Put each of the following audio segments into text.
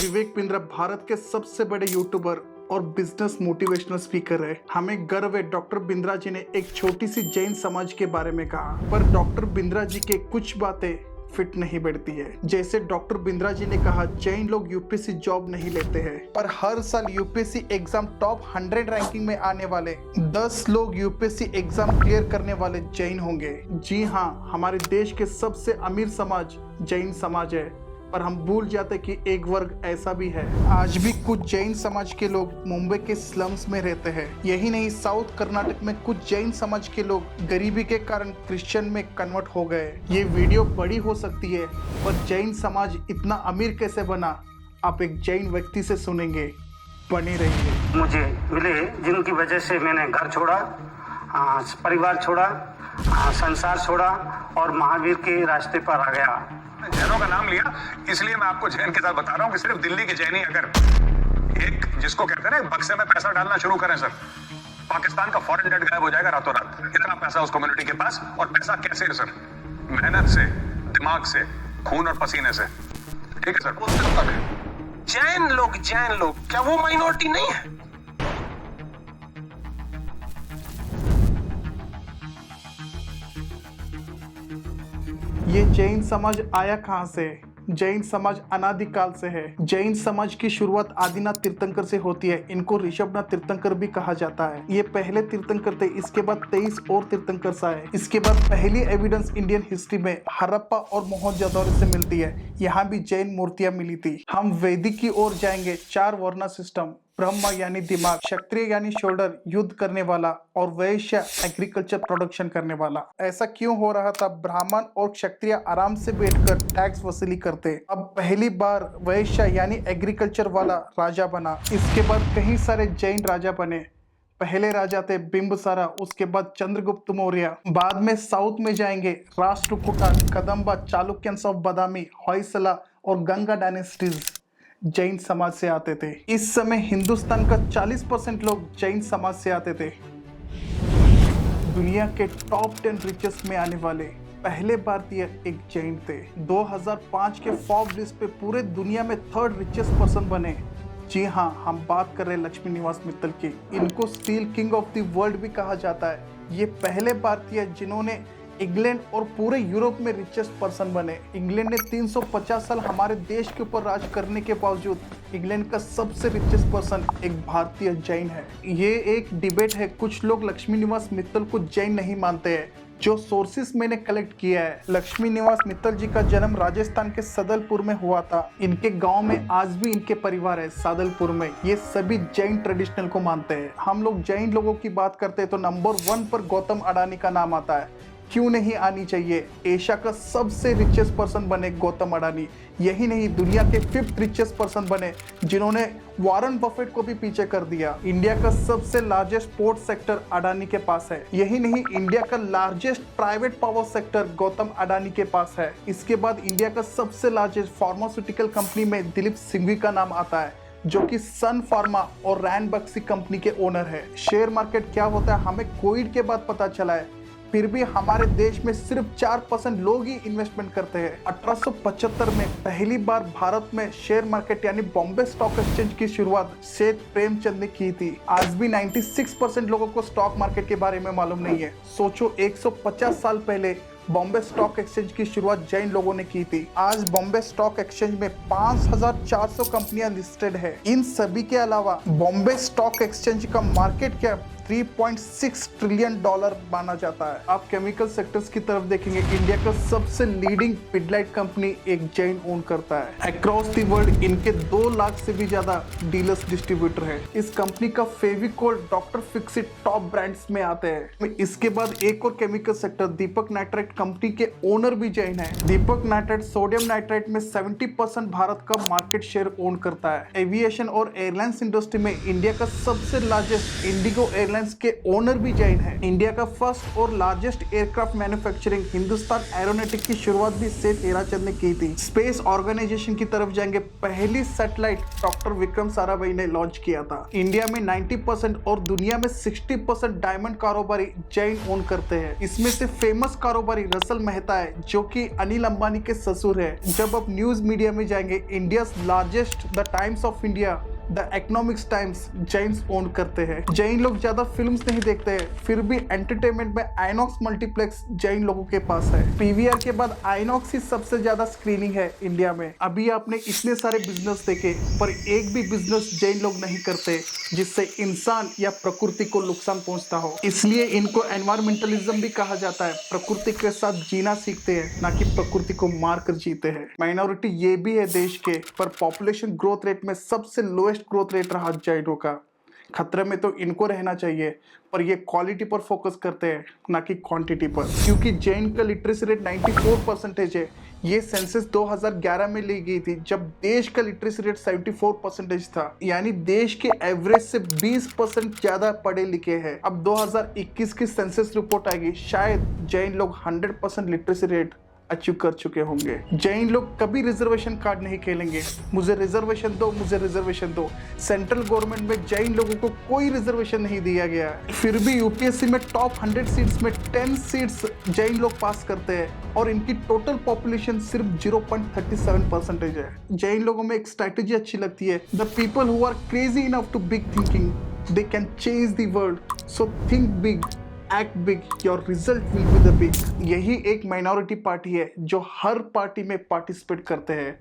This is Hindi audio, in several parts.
विवेक बिंद्रा भारत के सबसे बड़े यूट्यूबर और बिजनेस मोटिवेशनल स्पीकर है। हमें गर्व है डॉक्टर बिंद्रा जी ने एक छोटी सी जैन समाज के बारे में कहा, पर डॉक्टर बिंद्रा जी के कुछ बातें फिट नहीं बैठती है। जैसे डॉक्टर बिंद्रा जी ने कहा, जैन लोग यूपीएससी जॉब नहीं लेते हैं, पर हर साल यूपीएससी एग्जाम टॉप 100 रैंकिंग में आने वाले 10 लोग यूपीएससी एग्जाम क्लियर करने वाले जैन होंगे। जी हाँ, हमारे देश के सबसे अमीर समाज जैन समाज है, पर हम भूल जाते कि एक वर्ग ऐसा भी है। आज भी कुछ जैन समाज के लोग मुंबई के स्लम्स में रहते हैं। यही नहीं, साउथ कर्नाटक में कुछ जैन समाज के लोग गरीबी के कारण क्रिश्चियन में कन्वर्ट हो गए। ये वीडियो बड़ी हो सकती है, पर जैन समाज इतना अमीर कैसे बना, आप एक जैन व्यक्ति से सुनेंगे। बने रहिए। मुझे मिले जिनकी वजह से मैंने घर छोड़ा, परिवार छोड़ा, संसार छोड़ा और महावीर के रास्ते पर आ गया। जैनों का नाम लिया इसलिए मैं आपको जैन के साथ बता रहा हूँ कि सिर्फ दिल्ली के जैनी अगर एक जिसको कहते हैं ना बक्से में पैसा डालना शुरू करें सर, पाकिस्तान का फॉरेन डेट गायब हो जाएगा रातों रात। इतना पैसा उस कम्युनिटी के पास, और पैसा कैसे है सर? मेहनत से, दिमाग से, खून और पसीने से। ठीक है सर। जैन लोग क्या वो माइनॉरिटी नहीं है? ये जैन समाज आया कहाँ से? जैन समाज अनादिकाल से है। जैन समाज की शुरुआत आदिनाथ तीर्थंकर से होती है। इनको ऋषभनाथ तीर्थंकर भी कहा जाता है। ये पहले तीर्थंकर थे, इसके बाद 23 और तीर्थंकर आए। इसके बाद पहली एविडेंस इंडियन हिस्ट्री में हड़प्पा और मोहनजोदड़ो से मिलती है। यहाँ भी जैन मूर्तियां मिली थी। हम वैदिक की ओर जाएंगे। 4 वर्ण सिस्टम, ब्रह्म यानी दिमाग, क्षत्रिय यानी शोल्डर युद्ध करने वाला, और वैश्य एग्रीकल्चर प्रोडक्शन करने वाला। ऐसा क्यों हो रहा था? ब्राह्मण और क्षत्रिय आराम से बैठकर टैक्स वसूली करते। अब पहली बार वैश्य यानी एग्रीकल्चर वाला राजा बना। इसके बाद कई सारे जैन राजा बने। पहले राजा थे बिंबिसारा, उसके बाद चंद्रगुप्त मौर्य। बाद में साउथ में जाएंगे, राष्ट्रकूटा, कदम्बा, चालुक्यंस ऑफ बादामी, होयसला और गंगा डायनेस्टीज जैन समाज से आते थे। इस समय हिंदुस्तान का 40% लोग जैन समाज से आते थे। दुनिया के टॉप 10 रिचेस्ट में आने वाले पहले भारतीय एक जैन थे। 2005 के फॉर्ब्स लिस्ट पे पूरे दुनिया में 3rd रिचेस्ट पर्सन बने। जी हाँ, हम बात कर रहे हैं लक्ष्मी निवास मित्तल की। इनको steel king of the world भी कहा जाता है। ये पहले भारतीय जिन्होंने इंग्लैंड और पूरे यूरोप में रिचेस्ट पर्सन बने। इंग्लैंड ने 350 साल हमारे देश के ऊपर राज करने के बावजूद इंग्लैंड का सबसे रिचेस्ट पर्सन एक भारतीय जैन है। ये एक डिबेट है। कुछ लोग लक्ष्मी निवास मित्तल को जैन नहीं मानते हैं। जो सोर्सेस मैंने कलेक्ट किया है, लक्ष्मी निवास मित्तल जी का जन्म राजस्थान के सदलपुर में हुआ था। इनके गांव में आज भी इनके परिवार है सादलपुर में। ये सभी जैन ट्रेडिशनल को मानते हैं। हम लोग जैन लोगों की बात करते हैं तो नंबर 1 पर गौतम अडानी का नाम आता है। क्यों नहीं आनी चाहिए? एशिया का सबसे रिचेस्ट पर्सन बने गौतम अडानी। यही नहीं, दुनिया के 5th रिचेस्ट पर्सन बने, जिन्होंने वॉरेन बफेट को भी पीछे कर दिया। इंडिया का सबसे लार्जेस्ट पोर्ट सेक्टर अडानी के पास है। यही नहीं, इंडिया का largest private power sector Gautam Adani के पास है। इसके बाद इंडिया का सबसे लार्जेस्ट फार्मास्यूटिकल कंपनी में दिलीप सिंघवी का नाम आता है, जो कि सन फार्मा और रैन बक्सी कंपनी के ओनर है। शेयर मार्केट क्या होता है हमें कोविड के बाद पता चला है, फिर भी हमारे देश में सिर्फ 4% लोग ही इन्वेस्टमेंट करते हैं। 1875 में पहली बार भारत में शेयर मार्केट यानी बॉम्बे स्टॉक एक्सचेंज की शुरुआत सेठ प्रेमचंद ने की थी। आज भी 96% लोगों को स्टॉक मार्केट के बारे में मालूम नहीं है। सोचो, 150 साल पहले बॉम्बे स्टॉक एक्सचेंज की शुरुआत जैन लोगों ने की थी। आज बॉम्बे स्टॉक एक्सचेंज में 5400 कंपनियां लिस्टेड है। इन सभी के अलावा बॉम्बे स्टॉक एक्सचेंज का मार्केट कैप $3.6 ट्रिलियन माना जाता है। आप केमिकल सेक्टर्स की तरफ देखेंगे, इंडिया का सबसे लीडिंग पिडलाइट कंपनी एक जैन ओन करता है। अक्रॉस द वर्ल्ड इनके 2 लाख से भी ज्यादा डीलर्स डिस्ट्रीब्यूटर है। इस कंपनी का Fevicol, doctor Fixit top brands में आते हैं। इसके बाद एक और केमिकल सेक्टर दीपक नाइट्राइट कंपनी के ओनर भी जैन है। दीपक नाइट्राइट सोडियम नाइट्राइट में 70% भारत का मार्केट शेयर ओन करता है। एविएशन और एयरलाइंस इंडस्ट्री में इंडिया का सबसे लार्जेस्ट इंडिगो एयरलाइंस एयरलाइंस के ओनर भी जैन है। इंडिया का फर्स्ट और largest aircraft manufacturing Hindustan aeronautic की शुरुआत भी सेठ हीराचंद ने की थी। स्पेस ऑर्गेनाइजेशन की तरफ जाएंगे पहली सैटेलाइट डॉक्टर विक्रम साराभाई ने लॉन्च किया था। इंडिया में 90% और दुनिया में 60% डायमंड कारोबारी जैन ओन करते हैं। इसमें से फेमस कारोबारी रसल मेहता है जो कि अनिल अंबानी के ससुर है। जब आप न्यूज मीडिया में जाएंगे, India largest the times of India, the economics times Jains own करते हैं। जैन लोग ज्यादा फिल्म्स नहीं देखते हैं, फिर भी एंटरटेनमेंट में आइनॉक्स मल्टीप्लेक्स जैन लोगों के पास है। पीवीआर के बाद आइनॉक्स ही सबसे ज्यादा स्क्रीनिंग है इंडिया में। अभी आपने इतने सारे बिजनेस देखे, पर एक भी बिजनेस जैन लोग नहीं करते जिससे इंसान या प्रकृति को नुकसान पहुंचता हो। इसलिए इनको एनवायरमेंटलिज्म भी कहा जाता है। प्रकृति के साथ जीना सीखते हैं, ना कि प्रकृति को मार कर जीते हैं। माइनॉरिटी ये भी है देश के, पर पॉपुलेशन ग्रोथ रेट में सबसे लोएस्ट ग्रोथ रेट रहा जैनों का। खतरे में तो इनको रहना चाहिए, पर ये क्वालिटी पर फोकस करते हैं, ना कि क्वांटिटी पर। क्योंकि जैन का लिटरेसी रेट 94% है। ये सेंसस 2011 में ली गई थी, जब देश का लिटरेसी रेट 74% था। यानी देश के एवरेज से 20% ज्यादा पढ़े लिखे हैं। अब 2021 की सेंसस रिपोर्ट आएगी, शायद जैन लोग 100% लिटरेसी रेट अचीव कर चुके होंगे। जैन लोग कभी रिजर्वेशन कार्ड नहीं खेलेंगे, मुझे रिजर्वेशन दो, मुझे रिजर्वेशन दो। सेंट्रल गवर्नमेंट में जैन लोगों को कोई रिजर्वेशन नहीं दिया गया है। फिर भी यूपीएससी में टॉप 100 सीट्स में 10 सीट्स जैन लोग पास करते हैं और इनकी टोटल पॉपुलेशन सिर्फ 0.37% है। जैन लोगों में एक स्ट्रैटेजी अच्छी लगती है, the people who are crazy enough to big thinking they can change the world, so think big, act big, your result will be the big. यही एक माइनॉरिटी पार्टी है जो हर पार्टी में पार्टिसिपेट करते हैं।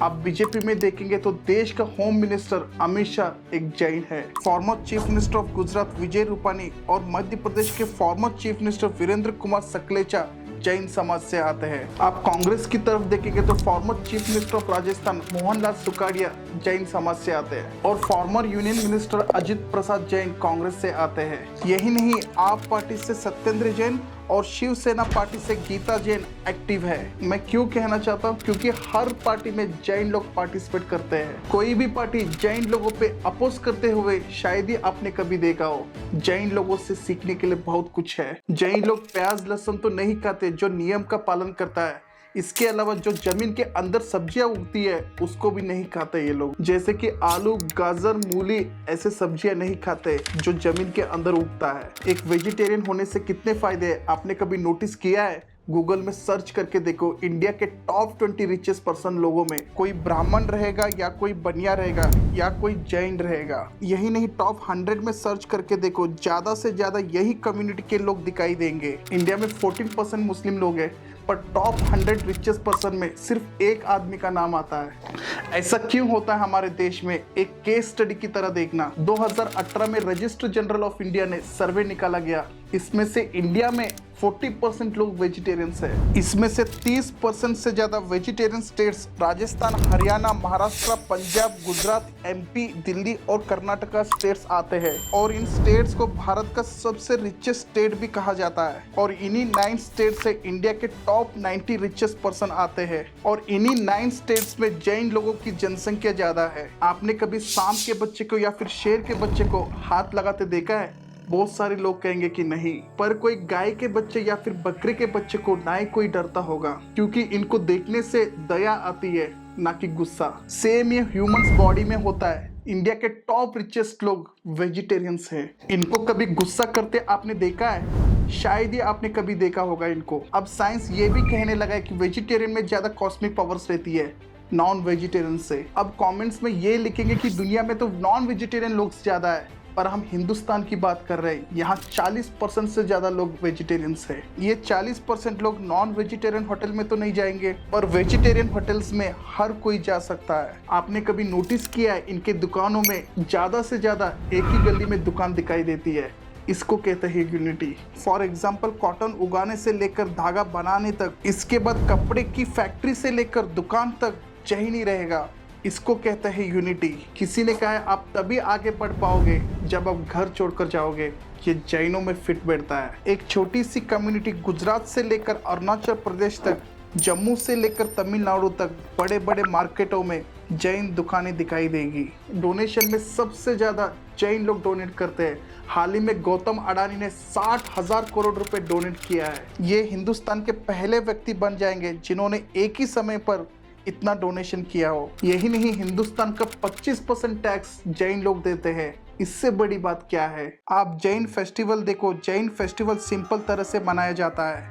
आप बीजेपी में देखेंगे तो देश का होम मिनिस्टर अमित शाह एक जैन है। Former chief minister of Gujarat Vijay Rupani और मध्य प्रदेश के former chief minister Virendra Kumar Sakalecha Jain समाज से आते हैं। आप कांग्रेस की तरफ देखेंगे तो farmer chief minister of Rajasthan Mohanlal Sukhadia Jain समाज से आते हैं और फॉर्मर यूनियन मिनिस्टर अजित प्रसाद जैन कांग्रेस से आते हैं। यही नहीं, आप पार्टी से सत्येंद्र जैन और शिवसेना पार्टी से गीता जैन एक्टिव है। मैं क्यों कहना चाहता हूँ, क्योंकि हर पार्टी में जैन लोग पार्टिसिपेट करते हैं। कोई भी पार्टी जैन लोगों पे अपोज करते हुए शायद ही आपने कभी देखा हो। जैन लोगों से सीखने के लिए बहुत कुछ है। जैन लोग प्याज लहसुन तो नहीं खाते, जो नियम का पालन करता है। इसके अलावा जो जमीन के अंदर सब्जियां उगती है उसको भी नहीं खाते ये लोग, जैसे कि आलू, गाजर, मूली, ऐसे सब्जियां नहीं खाते जो जमीन के अंदर उगता है। एक वेजिटेरियन होने से कितने फायदे हैं आपने कभी नोटिस किया है? गूगल में सर्च करके देखो, इंडिया के टॉप 20 रिचेस्ट पर्सन लोगों में कोई ब्राह्मण रहेगा या कोई बनिया रहेगा या कोई जैन रहेगा। यही नहीं, टॉप 100 में सर्च करके देखो, ज्यादा से ज्यादा यही कम्युनिटी के लोग दिखाई देंगे। इंडिया में 14% मुस्लिम लोग हैं, पर टॉप 100 रिचेस्ट पर्सन में सिर्फ एक आदमी का नाम आता है। ऐसा क्यों होता है हमारे देश में? एक केस स्टडी की तरह देखना। 2018 में रजिस्ट्रार जनरल ऑफ इंडिया ने सर्वे निकाला गया, इसमें से इंडिया में 40% लोग वेजिटेरियंस है। इसमें से 30% से ज्यादा vegetarian states Rajasthan, Haryana, Maharashtra, Punjab, Gujarat, MP, Delhi और कर्नाटका स्टेट्स आते हैं। और इन स्टेट्स को भारत का सबसे रिचेस्ट स्टेट भी कहा जाता है। और इन्हीं 9 स्टेट से इंडिया के टॉप 90 रिचेस्ट पर्सन आते हैं। और इन्हीं 9 स्टेट्स में जैन लोगों की जनसंख्या ज्यादा है। आपने कभी सांप के बच्चे को या फिर शेर के बच्चे को हाथ लगाते देखा है? बहुत सारे लोग कहेंगे कि नहीं, पर कोई गाय के बच्चे या फिर बकरे के बच्चे को ना ही कोई डरता होगा, क्योंकि इनको देखने से दया आती है, ना कि गुस्सा। सेम ये ह्यूमंस बॉडी में होता है। इंडिया के टॉप रिचेस्ट लोग वेजिटेरियंस हैं। इनको कभी गुस्सा करते आपने देखा है? शायद ही आपने कभी देखा होगा इनको। अब साइंस ये भी कहने लगा है कि वेजिटेरियन में ज्यादा कॉस्मिक पावर्स रहती है नॉन वेजिटेरियन से। अब कमेंट्स में ये लिखेंगे कि दुनिया में तो नॉन वेजिटेरियन लोग ज्यादा है, पर हम हिंदुस्तान की बात कर रहे हैं। यहाँ 40% से ज्यादा लोग वेजिटेरियंस हैं। ये 40% लोग नॉन वेजिटेरियन होटल में तो नहीं जाएंगे, पर वेजिटेरियन होटल्स में हर कोई जा सकता है। आपने कभी नोटिस किया है, इनके दुकानों में ज्यादा से ज्यादा एक ही गली में दुकान दिखाई देती है। इसको कहते हैं यूनिटी। फॉर एग्जाम्पल, कॉटन उगाने से लेकर धागा बनाने तक, इसके बाद कपड़े की फैक्ट्री से लेकर दुकान तक जैन ही रहेगा। इसको कहते हैं यूनिटी। किसी ने कहा है आप तभी आगे बढ़ पाओगे जब आप घर छोड़कर जाओगे। ये जैनों में फिट बैठता है। एक छोटी सी कम्युनिटी गुजरात से लेकर अरुणाचल प्रदेश तक, जम्मू से लेकर तमिलनाडु तक बड़े बड़े मार्केटों में जैन दुकानें दिखाई देगी। डोनेशन में सबसे ज़्यादा जैन लोग डोनेट करते हैं। हाल ही में गौतम अडानी ने 60,000 करोड़ रुपए डोनेट किया है। ये हिंदुस्तान के पहले व्यक्ति बन जाएंगे जिन्होंने एक ही समय पर इतना डोनेशन किया हो। यही नहीं, हिंदुस्तान का 25% टैक्स जैन लोग देते हैं। इससे बड़ी बात क्या है? आप जैन फेस्टिवल देखो। जैन फेस्टिवल सिंपल तरह से मनाया जाता है,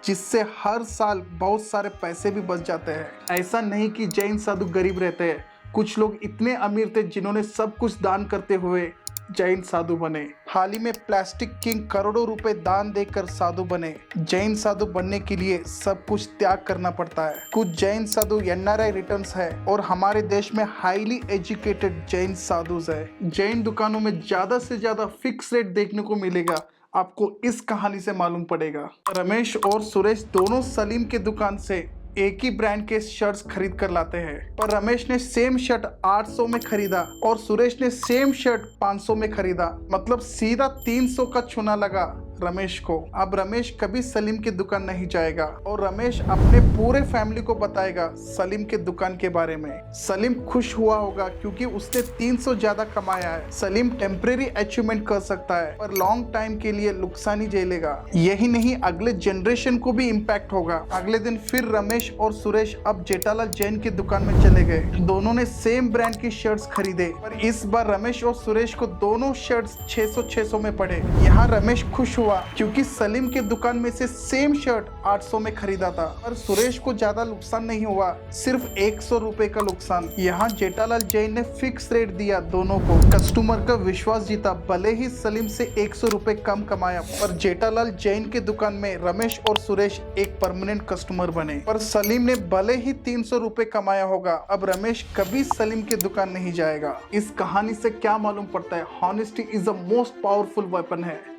जिससे हर साल बहुत सारे पैसे भी बच जाते हैं। ऐसा नहीं कि जैन साधु गरीब रहते हैं। कुछ लोग इतने अमीर थे जिन्होंने सब कुछ दान करते हुए जैन साधु बने। हाल ही में प्लास्टिक किंग करोड़ों रुपए दान देकर साधु बने। जैन साधु बनने के लिए सब कुछ त्याग करना पड़ता है। कुछ जैन साधु NRI रिटर्न्स है और हमारे देश में हाईली एजुकेटेड जैन साधुज है। जैन दुकानों में ज्यादा से ज्यादा फिक्स रेट देखने को मिलेगा। आपको इस कहानी से मालूम पड़ेगा। रमेश और सुरेश दोनों सलीम के दुकान से एक ही ब्रांड के शर्ट्स खरीद कर लाते हैं, पर रमेश ने सेम शर्ट 800 में खरीदा और सुरेश ने सेम शर्ट 500 में खरीदा। मतलब सीधा 300 का चुना लगा रमेश को। अब रमेश कभी सलीम की दुकान नहीं जाएगा और रमेश अपने पूरे फैमिली को बताएगा सलीम के दुकान के बारे में। सलीम खुश हुआ होगा क्योंकि उसने 300 ज्यादा कमाया है। सलीम टेम्परेरी अचीवमेंट कर सकता है पर लॉन्ग टाइम के लिए नुकसानी झेलेगा। यही नहीं, अगले जनरेशन को भी इम्पैक्ट होगा। अगले दिन फिर रमेश और सुरेश अब जेठालाल जैन की दुकान में चले गए। दोनों ने सेम ब्रांड की शर्ट्स खरीदे, पर इस बार रमेश और सुरेश को दोनों शर्ट्स 600 में पड़े। यहाँ रमेश खुश हुआ क्योंकि सलीम के दुकान में से सेम शर्ट 800 में खरीदा था, पर सुरेश को ज्यादा नुकसान नहीं हुआ, सिर्फ 100 रुपए का नुकसान। यहाँ जेठालाल जैन ने फिक्स रेट दिया दोनों को। कस्टमर का विश्वास जीता। भले ही सलीम से 100 रुपए कम कमाया, पर जेठालाल जैन के दुकान में रमेश और सुरेश एक परमानेंट कस्टमर बने। पर सलीम ने भले ही 300 रुपए कमाया होगा, अब रमेश कभी सलीम की दुकान नहीं जाएगा। इस कहानी से क्या मालूम पड़ता है? Honesty is the most powerful weapon है।